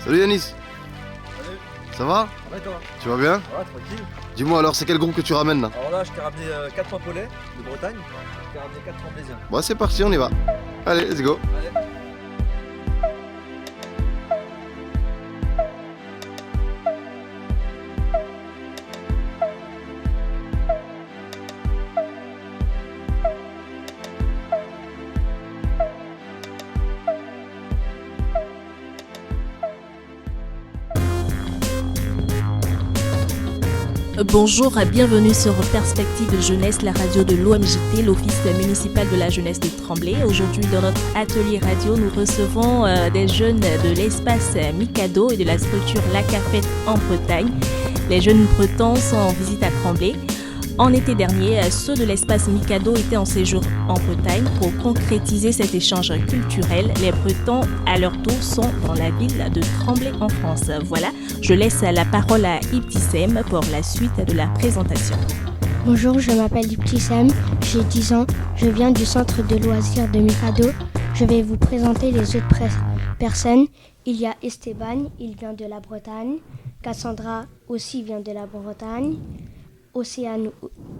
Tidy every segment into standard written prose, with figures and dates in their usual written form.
Salut Yanis. Salut. Ça va? Ça va et toi? Tu vas bien? Ouais, tranquille. Dis-moi alors, c'est quel groupe que tu ramènes là? Alors là, je t'ai ramené 4 pampolets de Bretagne. Je t'ai ramené 4 Tremblésiens. Bon, c'est parti, on y va. Allez, let's go. Allez. Bonjour, bienvenue sur Perspective Jeunesse, la radio de l'OMJT, l'Office municipal de la jeunesse de Tremblay. Aujourd'hui, dans notre atelier radio, nous recevons des jeunes de l'espace Mikado et de la structure La Cafette en Bretagne. Les jeunes bretons sont en visite à Tremblay. En été dernier, ceux de l'espace Mikado étaient en séjour en Bretagne pour concrétiser cet échange culturel. Les Bretons, à leur tour, sont dans la ville de Tremblay en France. Voilà, je laisse la parole à Ibtissem pour la suite de la présentation. Bonjour, je m'appelle Ibtissem, j'ai 10 ans, je viens du centre de loisirs de Mikado. Je vais vous présenter les autres personnes. Il y a Esteban, il vient de la Bretagne. Cassandra aussi vient de la Bretagne. Océane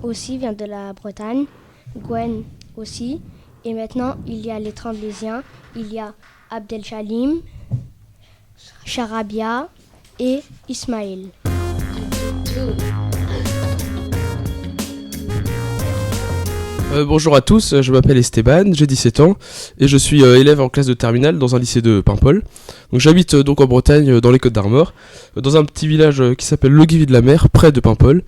aussi vient de la Bretagne, Gwen aussi. Et maintenant, il y a les Tremblésiens, il y a Abdelchalim, Charabia et Ismaël. Bonjour à tous, je m'appelle Esteban, j'ai 17 ans et je suis élève en classe de terminale dans un lycée de Paimpol. Donc j'habite donc en Bretagne, dans les Côtes-d'Armor, dans un petit village qui s'appelle Le Guivy de la Mer, près de Paimpol.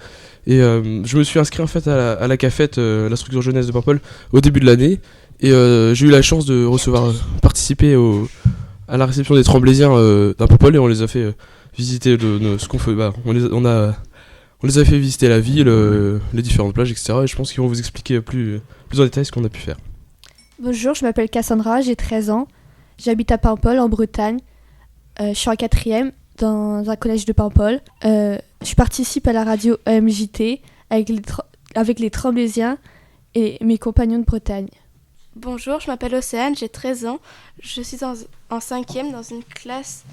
Et je me suis inscrit en fait à la CAFET, la structure jeunesse de Paimpol, au début de l'année. Et j'ai eu la chance de participer à la réception des Tremblésiens d'un Paimpol et on les a fait visiter ce qu'on fait. On les a fait visiter la ville, les différentes plages, etc. Et je pense qu'ils vont vous expliquer plus en détail ce qu'on a pu faire. Bonjour, je m'appelle Cassandra, j'ai 13 ans. J'habite à Paimpol, en Bretagne. Je suis en 4e dans un collège de Paimpol. Je participe à la radio OMJT avec les Tremblésiens et mes compagnons de Bretagne. Bonjour, je m'appelle Océane, j'ai 13 ans. Je suis en 5e dans une classe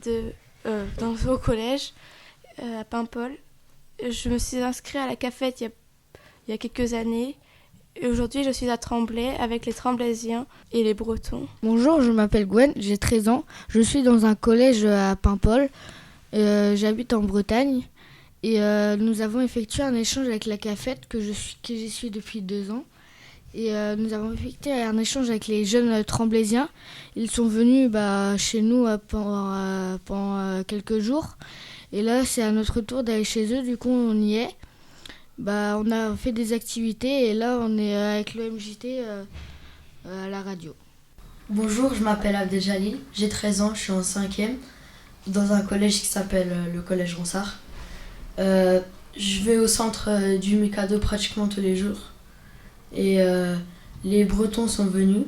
au collège à Paimpol. Je me suis inscrite à la cafette il y a quelques années. Et aujourd'hui, je suis à Tremblay avec les Tremblésiens et les Bretons. Bonjour, je m'appelle Gwen, j'ai 13 ans. Je suis dans un collège à Paimpol. J'habite en Bretagne. Et nous avons effectué un échange avec la cafette que j'y suis depuis 2 ans. Et nous avons effectué un échange avec les jeunes Tremblésiens. Ils sont venus chez nous pendant quelques jours. Et là, c'est à notre tour d'aller chez eux, du coup on y est. On a fait des activités et là on est avec l'OMJT à la radio. Bonjour, je m'appelle Abdeljalil, j'ai 13 ans, je suis en 5e dans un collège qui s'appelle le collège Ronsard. Je vais au centre du Mikado pratiquement tous les jours. Et les Bretons sont venus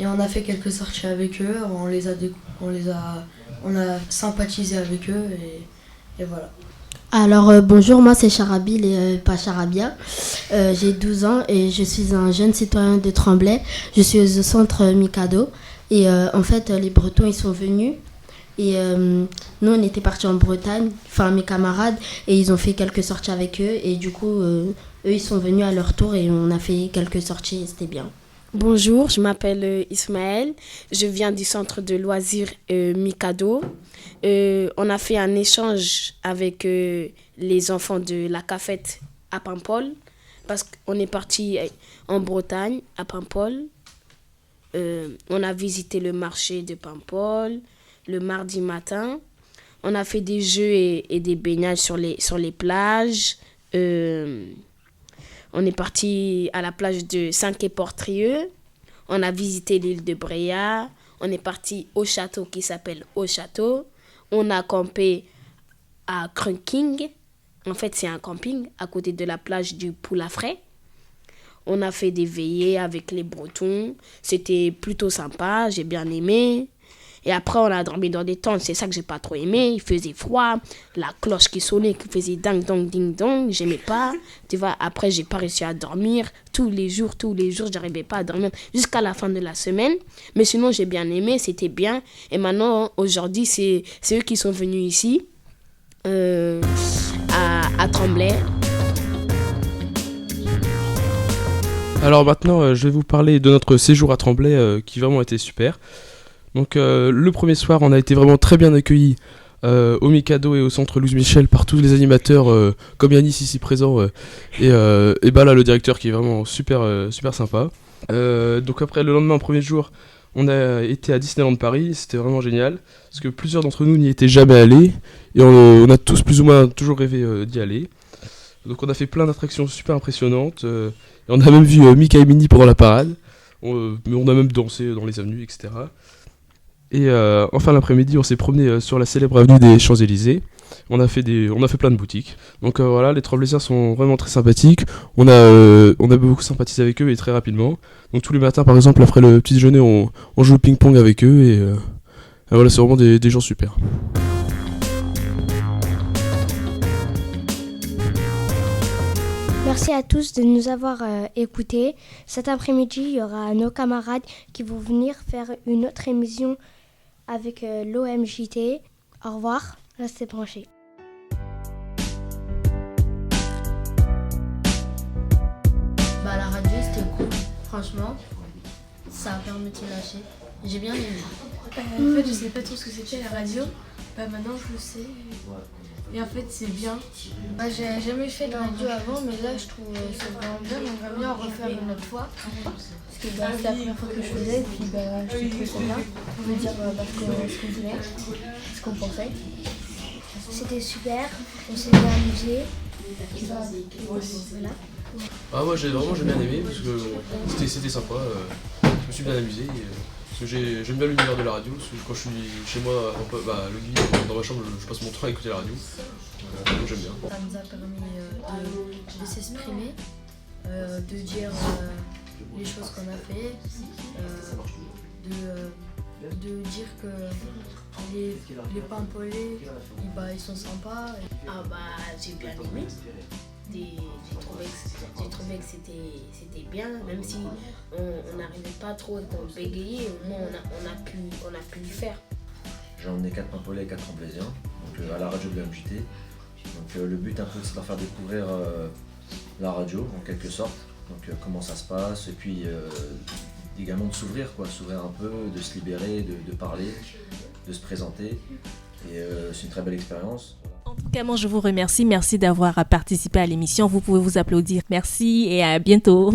et on a fait quelques sorties avec eux, on a sympathisé avec eux et voilà. Alors bonjour, moi c'est Charabil et pas Charabia. J'ai 12 ans et je suis un jeune citoyen de Tremblay. Je suis au centre Mikado et en fait les Bretons ils sont venus et nous on était partis en Bretagne, enfin mes camarades, et ils ont fait quelques sorties avec eux et du coup eux ils sont venus à leur tour et on a fait quelques sorties et c'était bien. Bonjour, je m'appelle Ismaël, je viens du centre de loisirs Mikado. On a fait un échange avec les enfants de la cafette à Paimpol parce qu'on est parti en Bretagne, à Paimpol. On a visité le marché de Paimpol le mardi matin. On a fait des jeux et des baignages sur les plages. On est parti à la plage de Saint-Quay-Portrieux. On a visité l'île de Bréa. On est parti au château qui s'appelle Au Château. On a campé à Crunking. En fait, c'est un camping à côté de la plage du Poulafray. On a fait des veillées avec les Bretons. C'était plutôt sympa, j'ai bien aimé. Et après, on a dormi dans des tentes. C'est ça que j'ai pas trop aimé. Il faisait froid. La cloche qui sonnait, qui faisait ding dong ding dong. J'aimais pas. Tu vois, après, j'ai pas réussi à dormir. Tous les jours, j'arrivais pas à dormir jusqu'à la fin de la semaine. Mais sinon, j'ai bien aimé. C'était bien. Et maintenant, aujourd'hui, c'est eux qui sont venus ici, à Tremblay. Alors maintenant, je vais vous parler de notre séjour à Tremblay qui vraiment était super. Donc le premier soir, on a été vraiment très bien accueillis au Mikado et au centre Louise Michel par tous les animateurs comme Yanis ici présent et là le directeur qui est vraiment super sympa. Donc après le lendemain, premier jour, on a été à Disneyland Paris, c'était vraiment génial parce que plusieurs d'entre nous n'y étaient jamais allés et on a tous plus ou moins toujours rêvé d'y aller. Donc on a fait plein d'attractions super impressionnantes. Et on a même vu Mickey et Minnie pendant la parade. Mais on a même dansé dans les avenues, etc. Et enfin l'après-midi, on s'est promené sur la célèbre avenue des Champs-Élysées. On a fait plein de boutiques. Donc voilà, les Tremblaysiens sont vraiment très sympathiques. On a beaucoup sympathisé avec eux et très rapidement. Donc tous les matins, par exemple, après le petit déjeuner, on joue au ping-pong avec eux. Et voilà, c'est vraiment des gens super. Merci à tous de nous avoir écoutés. Cet après-midi, il y aura nos camarades qui vont venir faire une autre émission avec l'OMJT. Au revoir, restez branchés. La radio c'était cool, franchement, ça a permis de se lâcher. J'ai bien aimé. En fait, je sais pas trop ce que c'était la radio. Maintenant, je le sais. Et en fait, c'est bien. J'ai jamais fait de radio avant, mais là, je trouve c'est vraiment bien. J'aimerais bien en refaire une autre fois. Parce que c'est la première fois que je faisais, et puis je trouvais ça bien. On veut dire ce qu'on voulait, ce qu'on pensait. C'était super, on s'est bien amusé. Voilà. Ah moi j'ai bien aimé parce que c'était sympa, je me suis bien amusé parce que j'aime bien l'univers de la radio, parce que quand je suis chez moi le lit dans ma chambre je passe mon temps à écouter la radio, donc j'aime bien. Ça nous a permis de s'exprimer, de dire les choses qu'on a fait, de dire que les Pampolais ils sont sympas. J'ai bien aimé. J'ai trouvé que c'était bien, même si on n'arrivait pas trop à bégayer, au moins on a pu le faire. J'ai emmené 4 Pampolais et 4 Tremblaysiens, donc à la radio de l'OMJT. Donc le but un peu c'est de leur faire découvrir la radio en quelque sorte, donc comment ça se passe, et puis également de s'ouvrir un peu, de se libérer, de parler, de se présenter. Et c'est une très belle expérience. En tout cas, moi je vous remercie. Merci d'avoir participé à l'émission. Vous pouvez vous applaudir. Merci et à bientôt.